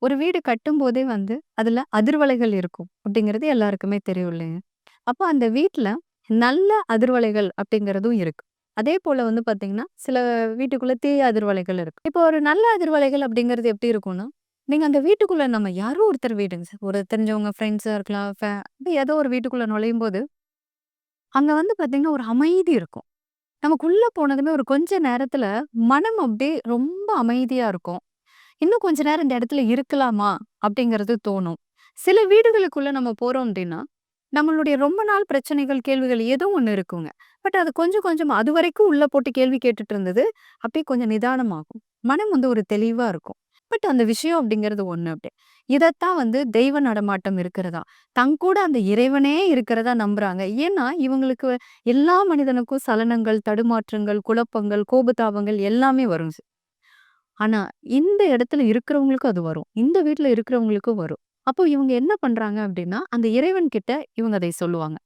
ஒரு வீடு கட்டும்போதே அதுல அதிர்வலைகள் இருக்கும் அப்படிங்கிறது எல்லாருக்குமே தெரியும் இல்லைங்க. அப்ப அந்த வீட்ல நல்ல அதிர்வலைகள் அப்படிங்கிறதும் இருக்கு. அதே போல பார்த்தீங்கன்னா, சில வீட்டுக்குள்ள தீய அதிர்வலைகள் இருக்கு. இப்போ ஒரு நல்ல அதிர்வலைகள் அப்படிங்கிறது எப்படி இருக்கும்னா, நீங்க அந்த வீட்டுக்குள்ள நம்ம யாரோ ஒருத்தர் வீடுங்க சார். ஒரு தெரிஞ்சவங்க ஃப்ரெண்ட்ஸா இருக்கலாம். ஏதோ ஒரு வீட்டுக்குள்ள நுழையும்போது, அங்க பார்த்தீங்கன்னா, ஒரு அமைதி இருக்கும். நமக்குள்ள போனதுமே ஒரு கொஞ்ச நேரத்துல மனம் அப்படியே ரொம்ப அமைதியா இருக்கும். இன்னும் கொஞ்ச நேரம் இந்த இடத்துல இருக்கலாமா? அப்படிங்கிறது தோணும். சில வீடுகளுக்குள்ள நம்ம போறோம் அப்படின்னா, நம்மளுடைய ரொம்ப நாள் பிரச்சனைகள், கேள்விகள் ஏதோ ஒண்ணு இருக்குங்க. பட் அது கொஞ்சம் கொஞ்சமா அதுவரைக்கும் உள்ள போட்டு கேள்வி கேட்டுட்டு இருந்தது, அப்படியே கொஞ்சம் நிதானமாகும். மனம் ஒரு தெளிவா இருக்கும். பட் அந்த விஷயம் அப்படிங்கிறது ஒண்ணு அப்படி. இதத்தான் தெய்வ நடமாட்டம் இருக்கிறதா, தங்கூட அந்த இறைவனே இருக்கிறதா நம்புறாங்க. ஏன்னா, இவங்களுக்கு எல்லா மனிதனுக்கும் சலனங்கள், தடுமாற்றங்கள், குழப்பங்கள், கோபதாபங்கள் எல்லாமே வரும். ஆனா, இந்த இடத்துல இருக்கிறவங்களுக்கும் அது வரும். இந்த வீட்ல இருக்கிறவங்களுக்கும் வரும். அப்போ இவங்க என்ன பண்றாங்க அப்டின்னா, அந்த இறைவன் கிட்ட இவங்க அதை சொல்லுவாங்க.